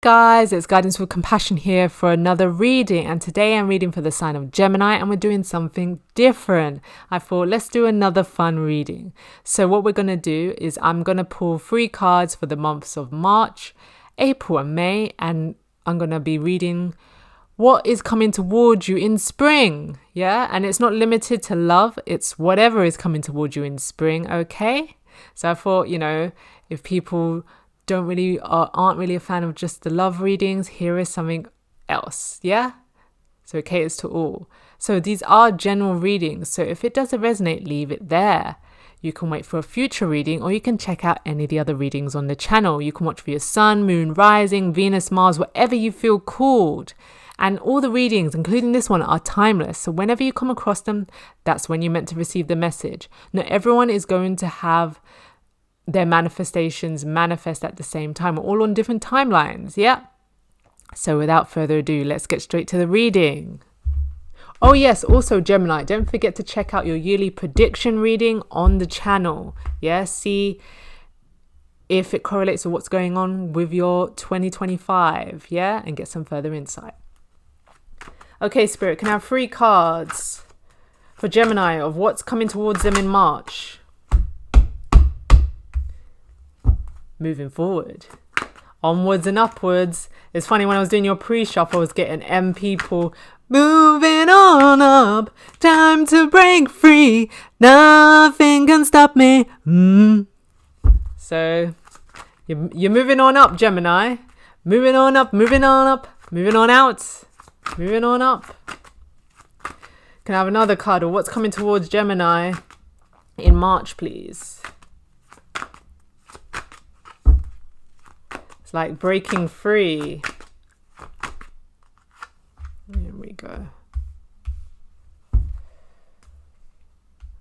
Guys, it's Guidance with Compassion here for another reading, and today I'm reading for the sign of Gemini and we're doing something different. I thought let's do another fun reading. So what we're going to do is I'm going to pull 3 cards for the months of March, April and May, and I'm going to be reading what is coming towards you in spring. Yeah, and it's not limited to love, it's whatever is coming towards you in spring. Okay, so I thought, if people aren't really a fan of just the love readings, here is something else. Yeah, so it caters to all. So these are general readings, so if it doesn't resonate, leave it there. You can wait for a future reading, or you can check out any of the other readings on the channel. You can watch for your sun, moon, rising, Venus, Mars, whatever you feel called. And all the readings, including this one, are timeless. So whenever you come across them, that's when you're meant to receive the message. Not everyone is going to have their manifestations manifest at the same time. We're all on different timelines. Yeah. So without further ado, let's get straight to the reading. Oh yes, also Gemini, don't forget to check out your yearly prediction reading on the channel. Yeah, see if it correlates with what's going on with your 2025. Yeah, and get some further insight. Okay, Spirit, can I have 3 cards for Gemini of what's coming towards them in March? Moving forward, onwards and upwards. It's funny, when I was doing your pre-shop, I was getting people moving on up, time to break free, nothing can stop me. So you're moving on up, Gemini, moving on up, moving on up, moving on out, moving on up. Can I have another card of what's coming towards Gemini in March, please? Like breaking free. Here we go.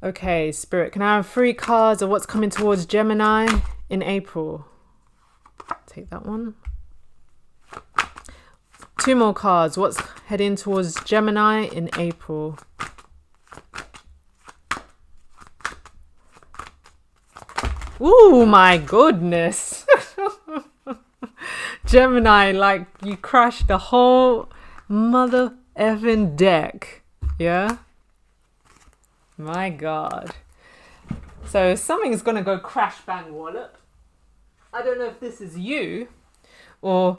Okay, Spirit, can I have 3 cards of what's coming towards Gemini in April? Take that one. 2 more cards. What's heading towards Gemini in April? Ooh, my goodness. Gemini, like you crashed the whole mother effing deck. Yeah? My God. So something's going to go crash bang wallop. I don't know if this is you or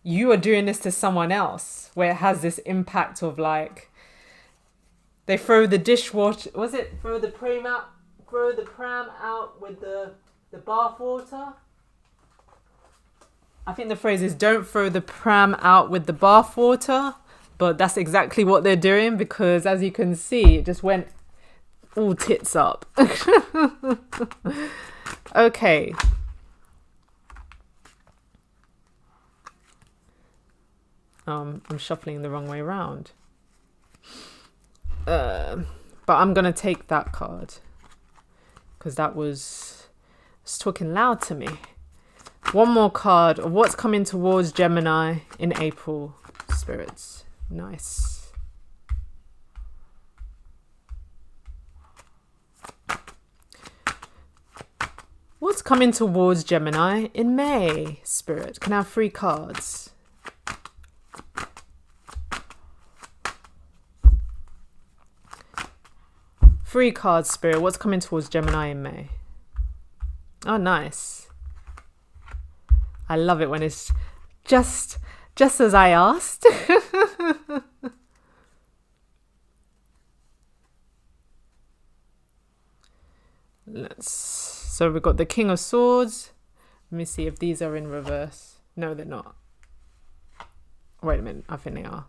you are doing this to someone else, where it has this impact of like they throw the dishwasher, throw the pram out with the bath water. I think the phrase is don't throw the pram out with the bath water, but that's exactly what they're doing, because as you can see, it just went all tits up. Okay. I'm shuffling the wrong way around. But I'm going to take that card because that was talking loud to me. 1 more card of what's coming towards Gemini in April, spirits. Nice. What's coming towards Gemini in May, Spirit? Can I have 3 cards? Three cards, Spirit. What's coming towards Gemini in May? Oh, nice. I love it when it's just as I asked. So we've got the King of Swords. Let me see if these are in reverse. No, they're not. Wait a minute. I think they are.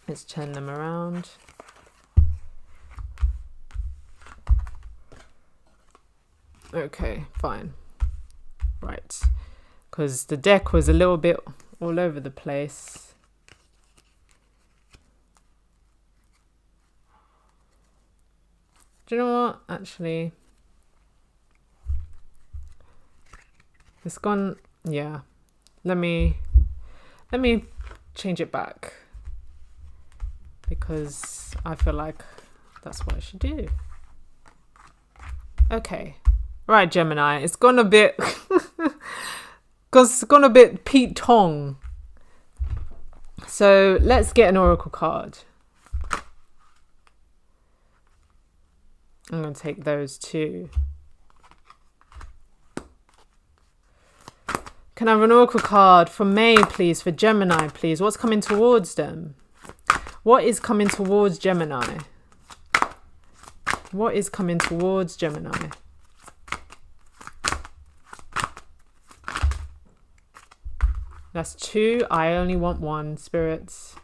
Let's turn them around. Okay, fine. Right. Because the deck was a little bit all over the place. Do you know what? Actually, it's gone. Yeah. Let me change it back, because I feel like that's what I should do. Okay. Right, Gemini. It's gone a bit... Because it's gone a bit Pete Tong. So let's get an oracle card. I'm going to take those two. Can I have an oracle card for May, please? For Gemini, please. What's coming towards them? What is coming towards Gemini? What is coming towards Gemini? That's two. I only want one, spirits.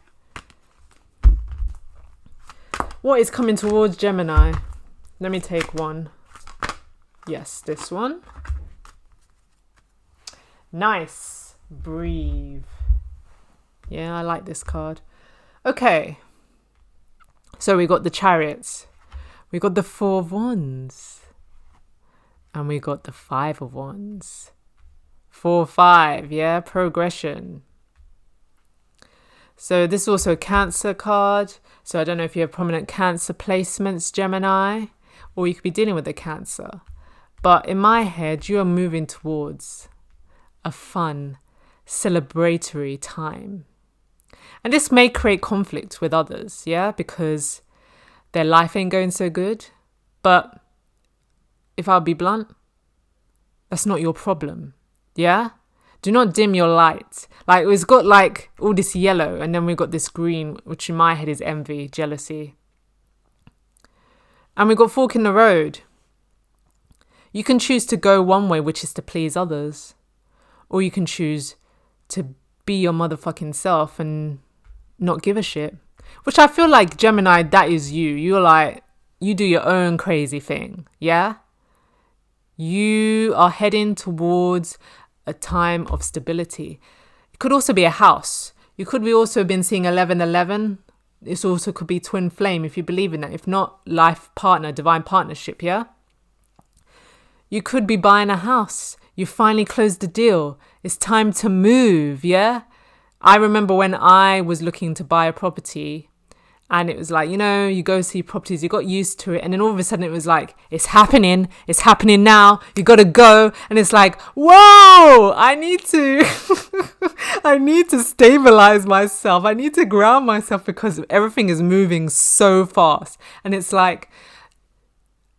What is coming towards Gemini? Let me take one. Yes, this one. Nice. Breathe. Yeah, I like this card. Okay. So we got the Chariots. We got the Four of Wands. And we got the Five of Wands. 4, 5, yeah, progression. So this is also a Cancer card. So I don't know if you have prominent Cancer placements, Gemini, or you could be dealing with a Cancer. But in my head, you are moving towards a fun, celebratory time. And this may create conflict with others, yeah, because their life ain't going so good. But if I'll be blunt, that's not your problem. Yeah? Do not dim your light. Like, it's got like all this yellow and then we've got this green, which in my head is envy, jealousy. And we've got fork in the road. You can choose to go one way, which is to please others. Or you can choose to be your motherfucking self and not give a shit. Which I feel like, Gemini, that is you. You're like, you do your own crazy thing. Yeah? You are heading towards a time of stability. It could also be a house. You could be also been seeing 1111. This also could be twin flame if you believe in that. If not, life partner, divine partnership, yeah? You could be buying a house. You finally closed the deal. It's time to move, yeah? I remember when I was looking to buy a property and it was like, you know, you go see properties, you got used to it. And then all of a sudden it was like, it's happening now. You got to go. And it's like, whoa, I need to, I need to stabilize myself. I need to ground myself because everything is moving so fast. And it's like,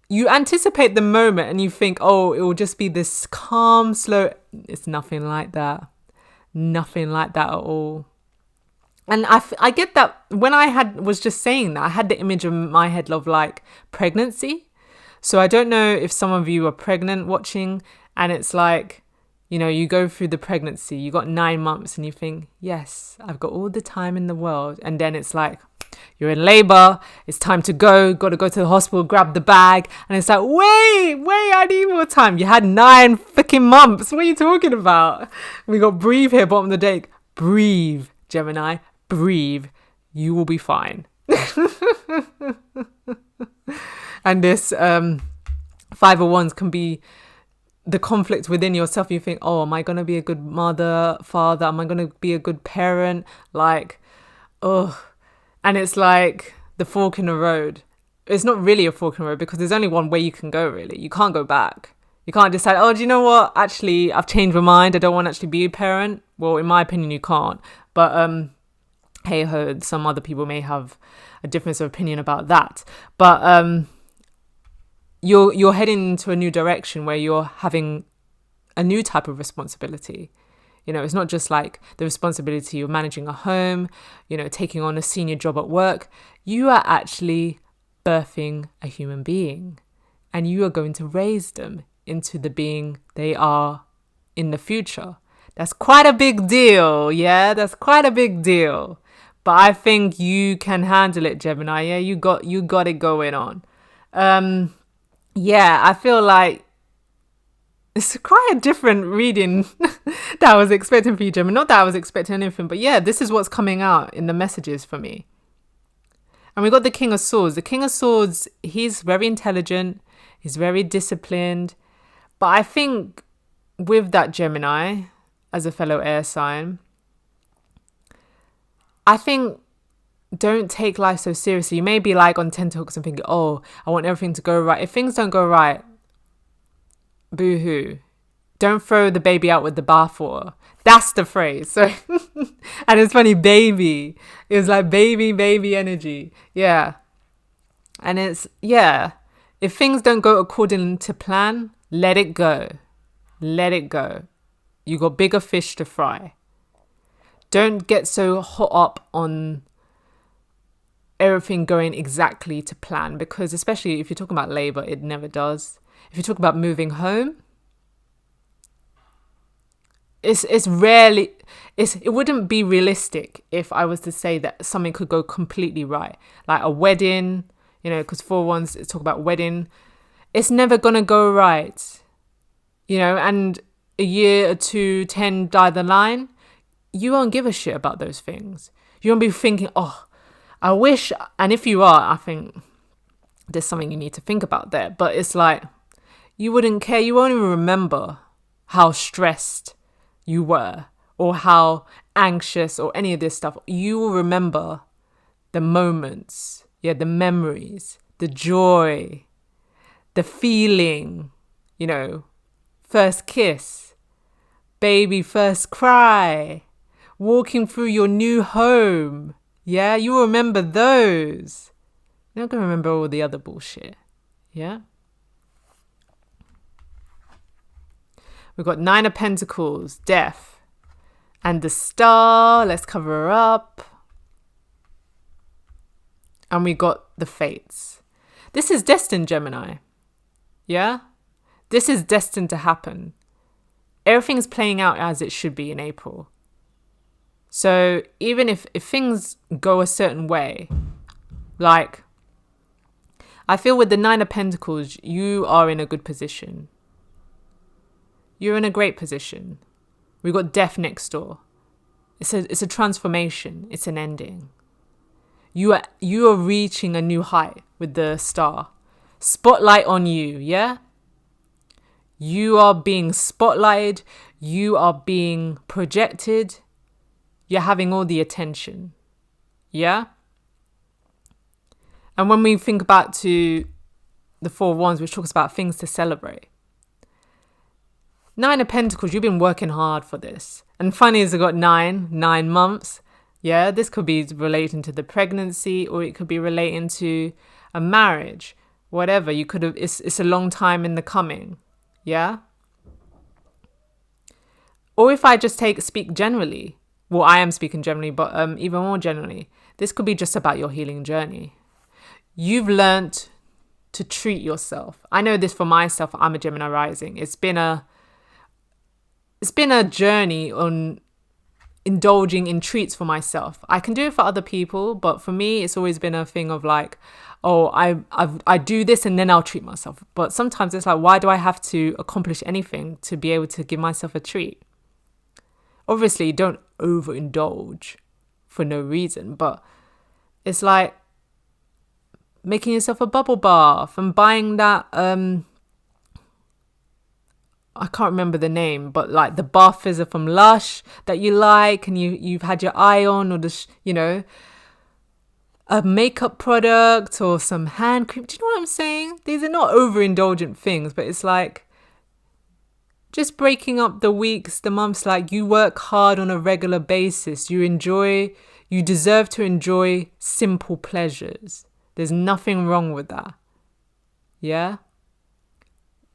you anticipate the moment and you think, oh, it will just be this calm, slow. It's nothing like that. Nothing like that at all. And I get that when was just saying that, I had the image in my head of like pregnancy. So I don't know if some of you are pregnant watching and it's like, you know, you go through the pregnancy, you got 9 months and you think, yes, I've got all the time in the world. And then it's like, you're in labor, it's time to go, got to go to the hospital, grab the bag. And it's like, wait, I need more time. You had 9 freaking months. What are you talking about? We got breathe here, bottom of the deck. Breathe, Gemini. Breathe, you will be fine. And this 5 of Wands can be the conflict within yourself. You think, oh, am I going to be a good mother, father? Am I going to be a good parent? Like, oh. And it's like the fork in the road. It's not really a fork in the road because there's only one way you can go, really. You can't go back. You can't decide, oh, do you know what? Actually, I've changed my mind. I don't want to actually be a parent. Well, in my opinion, you can't. But hey ho, some other people may have a difference of opinion about that. But you're heading into a new direction where you're having a new type of responsibility. You know, it's not just like the responsibility of managing a home, you know, taking on a senior job at work. You are actually birthing a human being and you are going to raise them into the being they are in the future. That's quite a big deal. Yeah, that's quite a big deal. But I think you can handle it, Gemini. Yeah, you got it going on. Yeah, I feel like it's quite a different reading that I was expecting for you, Gemini. Not that I was expecting anything, but yeah, this is what's coming out in the messages for me. And we got the King of Swords. The King of Swords, he's very intelligent. He's very disciplined. But I think with that Gemini, as a fellow air sign, I think don't take life so seriously. You may be like on tenterhooks and thinking, oh, I want everything to go right. If things don't go right, boo-hoo. Don't throw the baby out with the bathwater. That's the phrase. So, and it's funny, baby. It was like baby energy. Yeah. And it's, yeah. If things don't go according to plan, let it go. Let it go. You got bigger fish to fry. Don't get so hot up on everything going exactly to plan, because especially if you're talking about labor, it never does. If you talk about moving home, it wouldn't be realistic if I was to say that something could go completely right. Like a wedding, because 4-1s talk about wedding. It's never going to go right, and a year or 2, 10 down the line, you won't give a shit about those things. You won't be thinking, oh, I wish, and if you are, I think there's something you need to think about there. But it's like, you wouldn't care. You won't even remember how stressed you were or how anxious or any of this stuff. You will remember the moments, the memories, the joy, the feeling, first kiss, baby first cry, walking through your new home. Yeah, you will remember those. You're not going to remember all the other bullshit. Yeah? We've got 9 of Pentacles, death. And the star, let's cover her up. And we got the fates. This is destined, Gemini. Yeah? This is destined to happen. Everything's playing out as it should be in April. So even if things go a certain way, like, I feel with the 9 of Pentacles, you are in a good position. You're in a great position. We've got death next door. It's a transformation. It's an ending. You are reaching a new height with the star. Spotlight on you, yeah? You are being spotlighted. You are being projected. You're having all the attention. Yeah? And when we think back to the 4 Wands, which talks about things to celebrate. 9 of Pentacles, you've been working hard for this. And funny is I got 9 months. Yeah, this could be relating to the pregnancy, or it could be relating to a marriage. Whatever, you could have, it's a long time in the coming. Yeah? Or if I just speak generally, well, I am speaking generally, but even more generally, this could be just about your healing journey. You've learned to treat yourself. I know this for myself. I'm a Gemini rising. It's been a journey on indulging in treats for myself. I can do it for other people, but for me, it's always been a thing of like, oh, I do this and then I'll treat myself. But sometimes it's like, why do I have to accomplish anything to be able to give myself a treat? Obviously, don't overindulge for no reason, but it's like making yourself a bubble bath and buying that, I can't remember the name, but like the bath fizzer from Lush that you like and you've had your eye on, or a makeup product or some hand cream. Do you know what I'm saying? These are not overindulgent things, but it's like just breaking up the weeks, the months. Like, you work hard on a regular basis. You deserve to enjoy simple pleasures. There's nothing wrong with that. Yeah?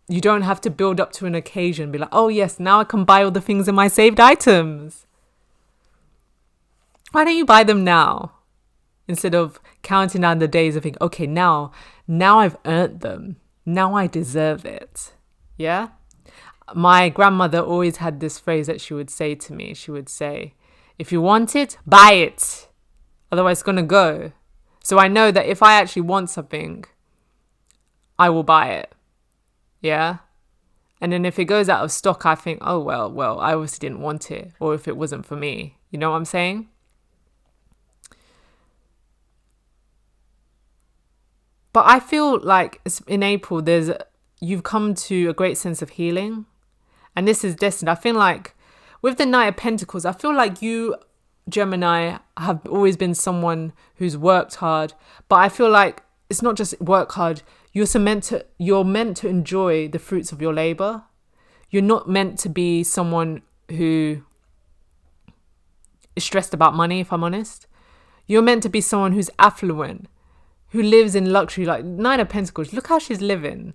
You don't have to build up to an occasion and be like, oh yes, now I can buy all the things in my saved items. Why don't you buy them now? Instead of counting down the days and think, okay, now I've earned them. Now I deserve it. Yeah? My grandmother always had this phrase that she would say to me. She would say, if you want it, buy it. Otherwise it's going to go. So I know that if I actually want something, I will buy it. Yeah? And then if it goes out of stock, I think, oh, well, I obviously didn't want it. Or if it wasn't for me. You know what I'm saying? But I feel like in April, you've come to a great sense of healing. And this is destined. I feel like with the Knight of Pentacles, I feel like you, Gemini, have always been someone who's worked hard. But I feel like it's not just work hard. You're meant to enjoy the fruits of your labor. You're not meant to be someone who is stressed about money, if I'm honest. You're meant to be someone who's affluent, who lives in luxury. Like Nine of Pentacles, look how she's living.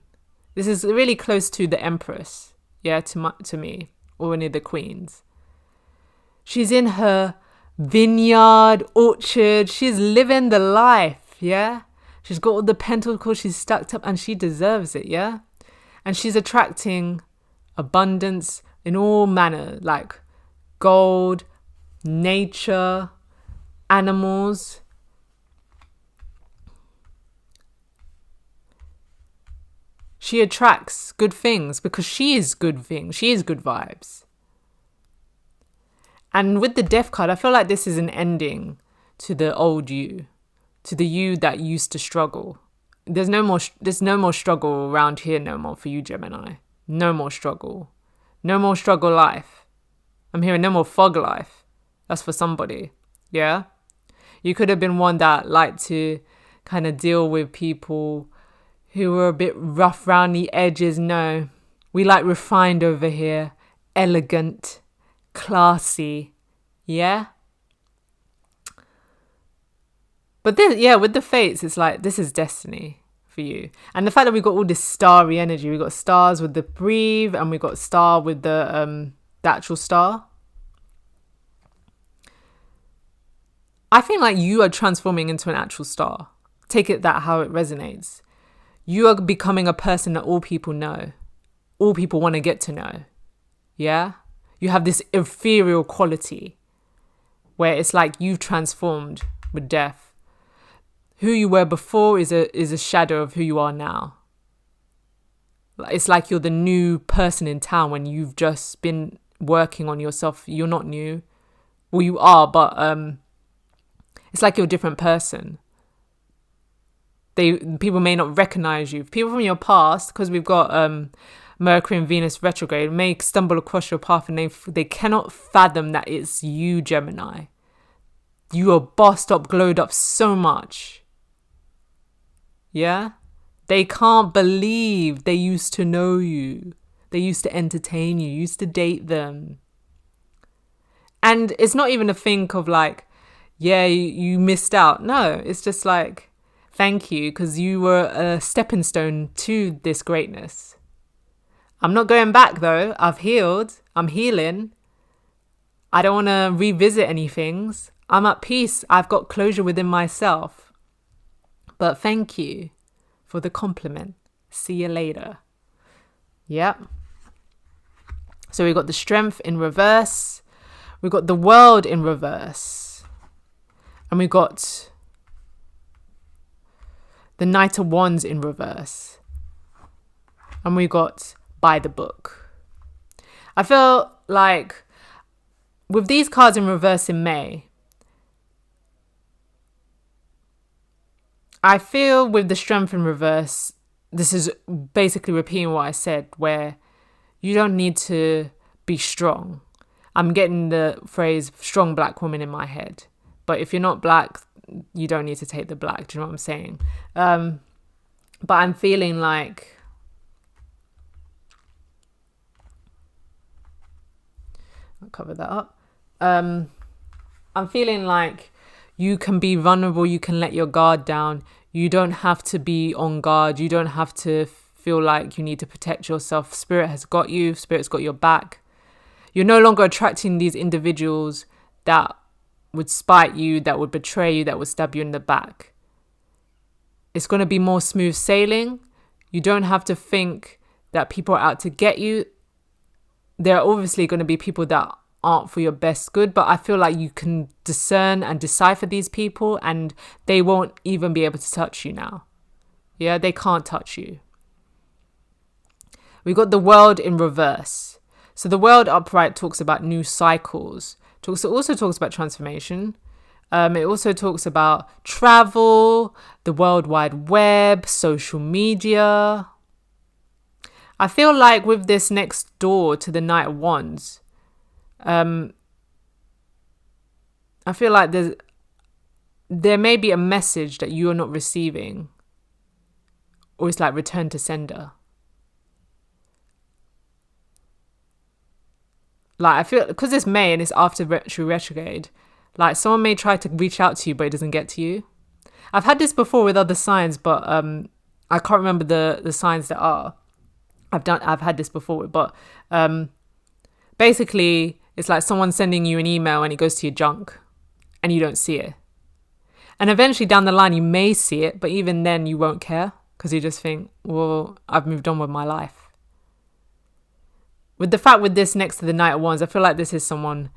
This is really close to the Empress, yeah, to me, or any of the queens. She's in her vineyard, orchard. She's living the life, yeah? She's got all the pentacles, she's stacked up, and she deserves it, yeah? And she's attracting abundance in all manner, like gold, nature, animals. She attracts good things because she is good things. She is good vibes. And with the Death card, I feel like this is an ending to the old you, to the you that used to struggle. There's no more struggle around here no more for you, Gemini. No more struggle. No more struggle life. I'm hearing no more fog life. That's for somebody. Yeah? You could have been one that liked to kind of deal with people who were a bit rough around the edges. No, we like refined over here, elegant, classy, yeah? But this, yeah, with the fates, it's like, this is destiny for you. And the fact that we got all this starry energy, we got stars with the breathe, and we got star with the actual star. I think like you are transforming into an actual star. Take it that how it resonates. You are becoming a person that all people know. All people want to get to know. Yeah? You have this ethereal quality where it's like you've transformed with death. Who you were before is a shadow of who you are now. It's like you're the new person in town when you've just been working on yourself. You're not new. Well, you are, but it's like you're a different person. People may not recognize you. People from your past, because we've got Mercury and Venus retrograde, may stumble across your path and they cannot fathom that it's you, Gemini. You are bossed up, glowed up so much. Yeah? They can't believe they used to know you. They used to entertain you, used to date them. And it's not even a thing of like, yeah, you missed out. No, it's just like, thank you, because you were a stepping stone to this greatness. I'm not going back though. I've healed. I'm healing. I don't want to revisit any things. I'm at peace. I've got closure within myself. But thank you for the compliment. See you later. Yep. So we got the Strength in reverse. We got the World in reverse. And we got the Knight of Wands in reverse. And we got By the Book. I feel like with these cards in reverse in May, I feel with the Strength in reverse, this is basically repeating what I said, where you don't need to be strong. I'm getting the phrase strong black woman in my head. But if you're not black, you don't need to take the black. Do you know what I'm saying? But I'm feeling like I'll cover that up. I'm feeling like you can be vulnerable. You can let your guard down. You don't have to be on guard. You don't have to feel like you need to protect yourself. Spirit has got you. Spirit's got your back. You're no longer attracting these individuals that would spite you, that would betray you, that would stab you in the back. It's going to be more smooth sailing. You don't have to think that people are out to get you. There are obviously going to be people that aren't for your best good, but I feel like you can discern and decipher these people and they won't even be able to touch you now. Yeah, they can't touch you. We got the World in reverse. So the World upright talks about new cycles. Also talks about transformation. It also talks about travel, the World Wide Web, social media. I feel like with this next door to the Knight of Wands, I feel like there may be a message that you are not receiving, or it's like return to sender. Like, I feel, because it's May and it's after retrograde, like someone may try to reach out to you, but it doesn't get to you. I've had this before with other signs, but I can't remember the signs that are. I've had this before, but basically it's like someone sending you an email and it goes to your junk and you don't see it. And eventually down the line you may see it, but even then you won't care because you just think, well, I've moved on with my life. With the fact with this next to the Knight of Wands, I feel like this is someone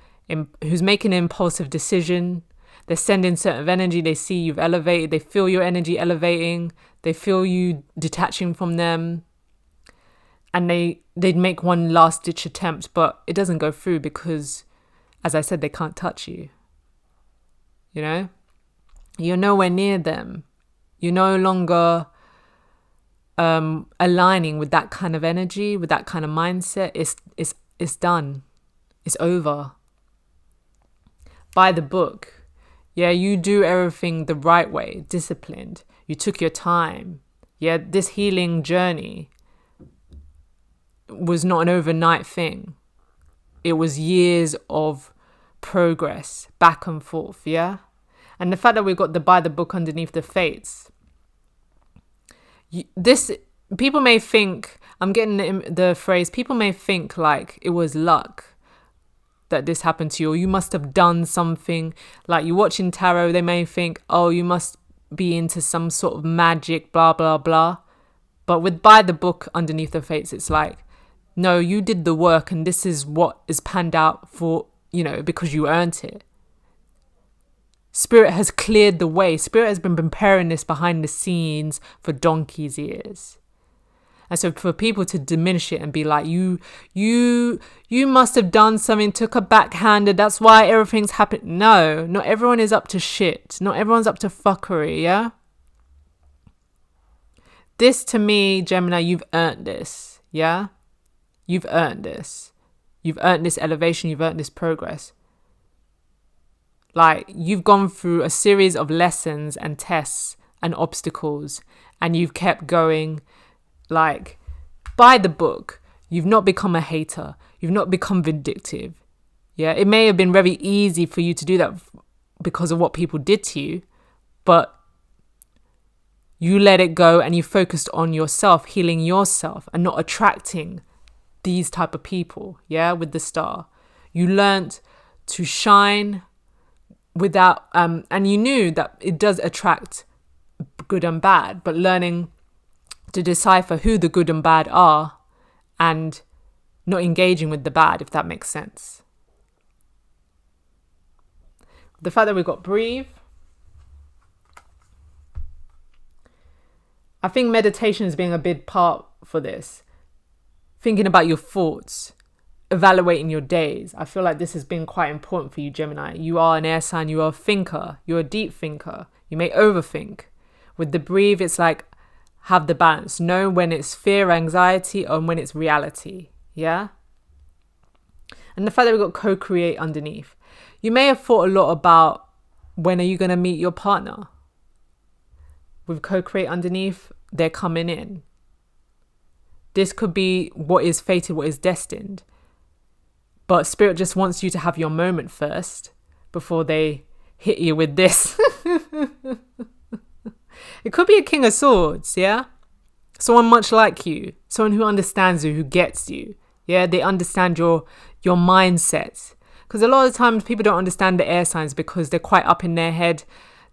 who's making an impulsive decision. They're sending certain energy. They see you've elevated. They feel your energy elevating. They feel you detaching from them. And they'd make one last ditch attempt, but it doesn't go through because, as I said, they can't touch you. You know? You're nowhere near them. You're no longer aligning with that kind of energy, with that kind of mindset. It's done. It's over. By the book. Yeah, you do everything the right way, disciplined. You took your time. Yeah, this healing journey was not an overnight thing. It was years of progress, back and forth, yeah? And the fact that we've got the by the book underneath the fates, people may think, I'm getting the phrase, people may think like it was luck that this happened to you, or you must have done something. Like you're watching tarot, they may think, oh, you must be into some sort of magic, blah, blah, blah. But with by the book underneath the fates, it's like, no, you did the work and this is what is panned out for, because you earned it. Spirit has cleared the way. Spirit has been preparing this behind the scenes for donkey's years. And so for people to diminish it and be like, you must have done something, took a backhander, that's why everything's happened. No, not everyone is up to shit. Not everyone's up to fuckery, yeah? This, to me, Gemini, you've earned this, yeah? You've earned this. You've earned this elevation. You've earned this progress. Like, you've gone through a series of lessons and tests and obstacles, and you've kept going, like, by the book. You've not become a hater. You've not become vindictive. Yeah, it may have been very easy for you to do that because of what people did to you, but you let it go and you focused on yourself, healing yourself and not attracting these type of people, yeah, with the star. You learned to shine without, and you knew that it does attract good and bad, but learning to decipher who the good and bad are and not engaging with the bad, if that makes sense. The fact that we've got breathe. I think meditation is being a big part for this. Thinking about your thoughts, evaluating your days. I feel like this has been quite important for you, Gemini. You are an air sign, you are a thinker, you're a deep thinker. You may overthink. With the breathe, it's like have the balance. Know when it's fear, anxiety, and when it's reality. Yeah? And the fact that we've got co-create underneath. You may have thought a lot about when are you going to meet your partner. With co-create underneath, they're coming in. This could be what is fated, what is destined. But Spirit just wants you to have your moment first before they hit you with this. It could be a King of Swords, yeah? Someone much like you. Someone who understands you, who gets you. Yeah, they understand your mindset. Because a lot of times people don't understand the air signs because they're quite up in their head.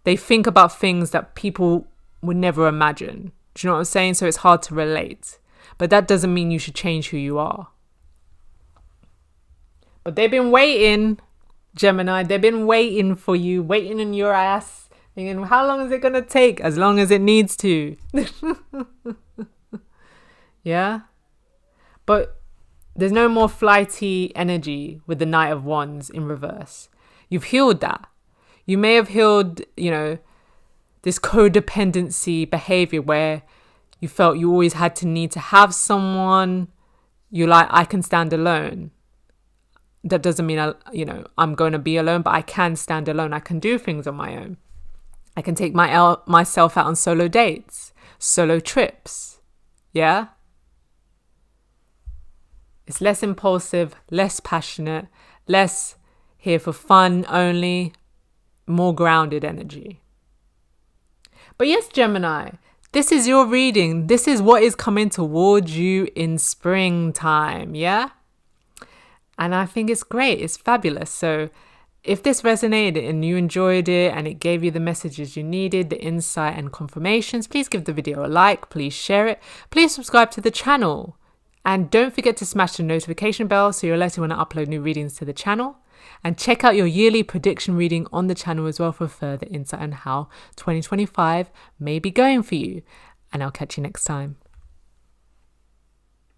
They think about things that people would never imagine. Do you know what I'm saying? So it's hard to relate. But that doesn't mean you should change who you are. But they've been waiting, Gemini. They've been waiting for you, waiting in your ass. Thinking, how long is it going to take? As long as it needs to. Yeah? But there's no more flighty energy with the Knight of Wands in reverse. You've healed that. You may have healed, this codependency behavior where you felt you always had to need to have someone. You're like, I can stand alone. That doesn't mean, I'm going to be alone, but I can stand alone. I can do things on my own. I can take myself out on solo dates, solo trips. Yeah? It's less impulsive, less passionate, less here for fun only, more grounded energy. But yes, Gemini, this is your reading. This is what is coming towards you in springtime, yeah? And I think it's great. It's fabulous. So if this resonated and you enjoyed it and it gave you the messages you needed, the insight and confirmations, please give the video a like. Please share it. Please subscribe to the channel. And don't forget to smash the notification bell so you're alerted when I upload new readings to the channel. And check out your yearly prediction reading on the channel as well for further insight on how 2025 may be going for you. And I'll catch you next time.